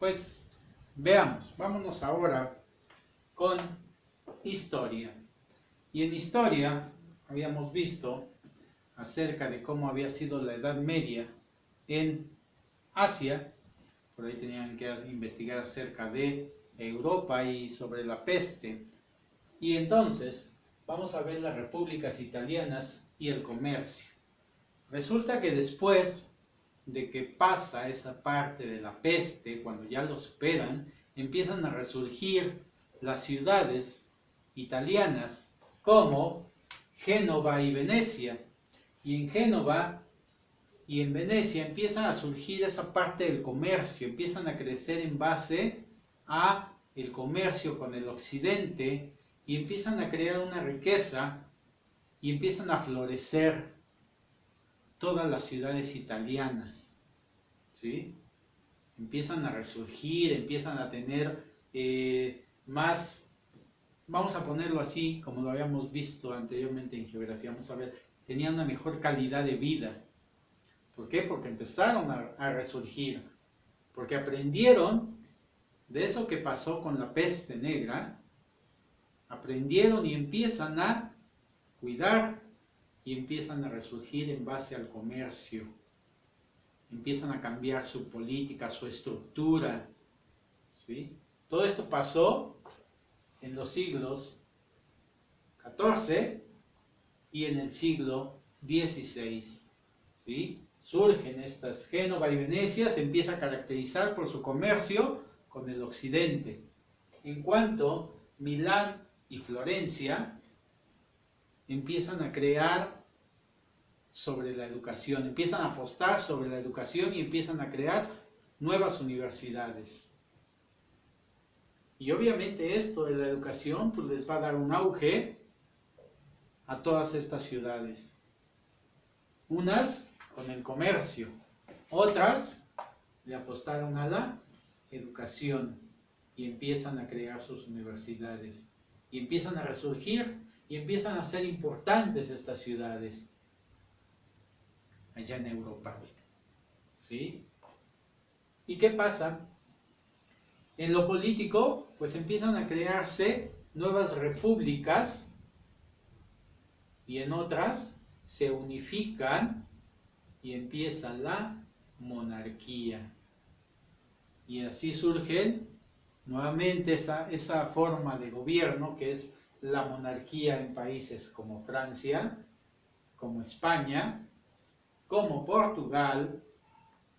Pues veamos, vámonos ahora con historia. Y en historia habíamos visto acerca de cómo había sido la Edad Media en Asia. Por ahí tenían que investigar acerca de Europa y sobre la peste. Y entonces vamos a ver las repúblicas italianas y el comercio. Resulta que después de que pasa esa parte de la peste, cuando ya lo superan, empiezan a resurgir las ciudades italianas como Génova y Venecia. Y en Génova y en Venecia empiezan a surgir esa parte del comercio, empiezan a crecer en base a el comercio con el occidente y empiezan a crear una riqueza y empiezan a florecer todas las ciudades italianas, ¿sí? Empiezan a resurgir, empiezan a tener más, vamos a ponerlo así, como lo habíamos visto anteriormente en geografía, vamos a ver, tenían una mejor calidad de vida. ¿Por qué? Porque empezaron a resurgir, porque aprendieron de eso que pasó con la peste negra, aprendieron y empiezan a cuidar y empiezan a resurgir en base al comercio. Empiezan a cambiar su política, su estructura, ¿sí? Todo esto pasó en los siglos XIV y en el siglo XVI, ¿sí? Surgen estas Génova y Venecia, se empieza a caracterizar por su comercio con el occidente. En cuanto Milán y Florencia empiezan a crear sobre la educación, empiezan a apostar sobre la educación y empiezan a crear nuevas universidades. Y obviamente esto de la educación pues les va a dar un auge a todas estas ciudades. Unas con el comercio, otras le apostaron a la educación y empiezan a crear sus universidades y empiezan a resurgir y empiezan a ser importantes estas ciudades allá en Europa, ¿sí? ¿Y qué pasa? En lo político, pues empiezan a crearse nuevas repúblicas y en otras se unifican y empieza la monarquía. Y así surgen nuevamente esa forma de gobierno que es la monarquía en países como Francia, como España, como Portugal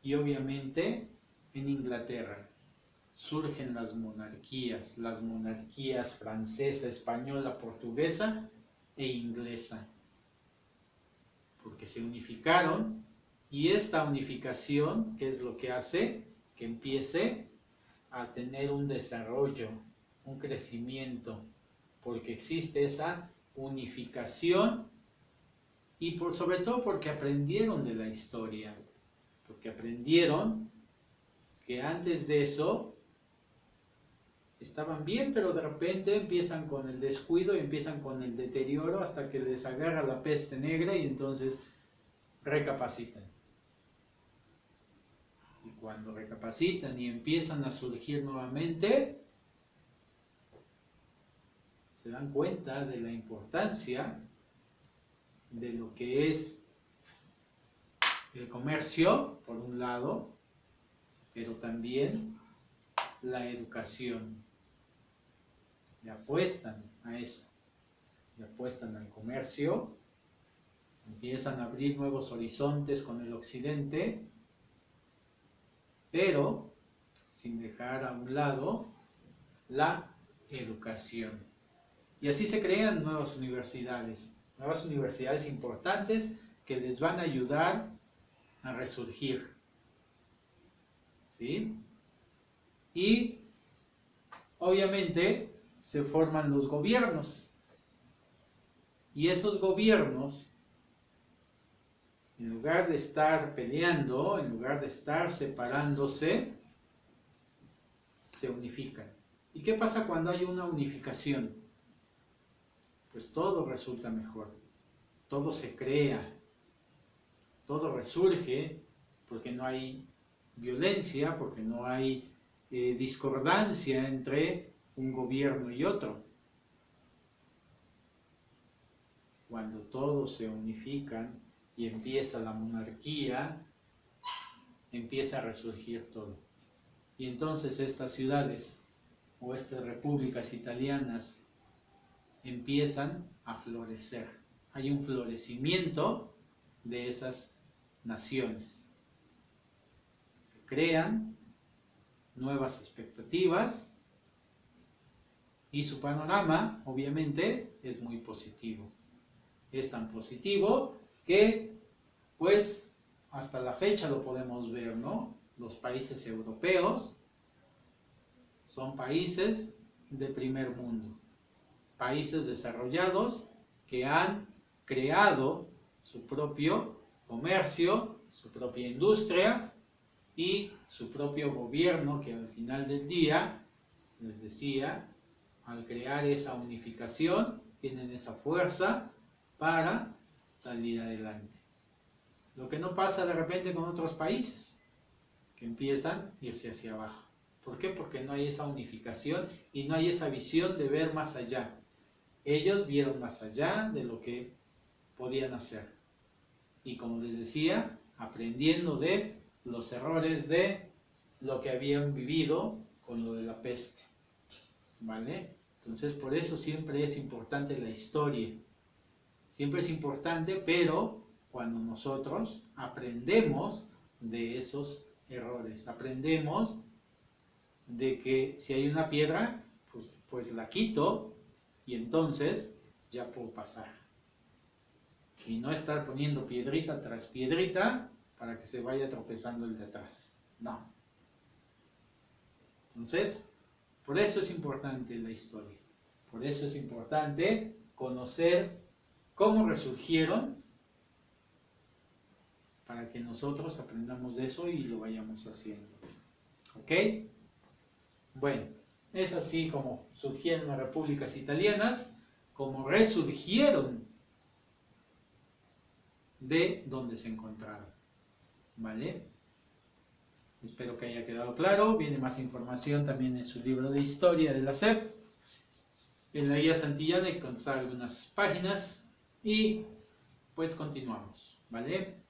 y obviamente en Inglaterra. Surgen las monarquías francesa, española, portuguesa e inglesa, porque se unificaron y esta unificación, ¿qué es lo que hace? Que empiece a tener un desarrollo, un crecimiento, porque existe esa unificación y sobre todo porque aprendieron de la historia, porque aprendieron que antes de eso estaban bien, pero de repente empiezan con el descuido y empiezan con el deterioro hasta que les agarra la peste negra y entonces recapacitan. Y cuando recapacitan y empiezan a surgir nuevamente, se dan cuenta de la importancia de lo que es el comercio, por un lado, pero también la educación. Le apuestan a eso, le apuestan al comercio, empiezan a abrir nuevos horizontes con el occidente, pero sin dejar a un lado la educación. Y así se crean nuevas universidades importantes que les van a ayudar a resurgir, ¿sí? Y obviamente se forman los gobiernos. Y esos gobiernos, en lugar de estar peleando, en lugar de estar separándose, se unifican. ¿Y qué pasa cuando hay una unificación? Pues todo resulta mejor, todo se crea, todo resurge, porque no hay violencia, porque no hay discordancia entre un gobierno y otro. Cuando todos se unifican y empieza la monarquía, empieza a resurgir todo. Y entonces estas ciudades o estas repúblicas italianas empiezan a florecer. Hay un florecimiento de esas naciones. Se crean nuevas expectativas y su panorama, obviamente, es muy positivo. Es tan positivo que, pues, hasta la fecha lo podemos ver, ¿no? Los países europeos son países de primer mundo, países desarrollados que han creado su propio comercio, su propia industria y su propio gobierno, que al final del día, les decía, al crear esa unificación, tienen esa fuerza para salir adelante. Lo que no pasa de repente con otros países, que empiezan a irse hacia abajo. ¿Por qué? Porque no hay esa unificación y no hay esa visión de ver más allá. Ellos vieron más allá de lo que podían hacer. Y como les decía, aprendiendo de los errores de lo que habían vivido con lo de la peste. ¿Vale? Entonces, por eso siempre es importante la historia. Siempre es importante, pero cuando nosotros aprendemos de esos errores, aprendemos de que si hay una piedra, pues la quito y entonces ya puedo pasar. Y no estar poniendo piedrita tras piedrita para que se vaya tropezando el de atrás. No. Entonces, por eso es importante la historia. Por eso es importante conocer cómo resurgieron para que nosotros aprendamos de eso y lo vayamos haciendo. ¿Ok? Bueno, es así como surgieron las repúblicas italianas, como resurgieron de donde se encontraron. ¿Vale? Espero que haya quedado claro. Viene más información también en su libro de historia de la SEP. En la guía Santillana encontrar algunas páginas y pues continuamos. ¿Vale?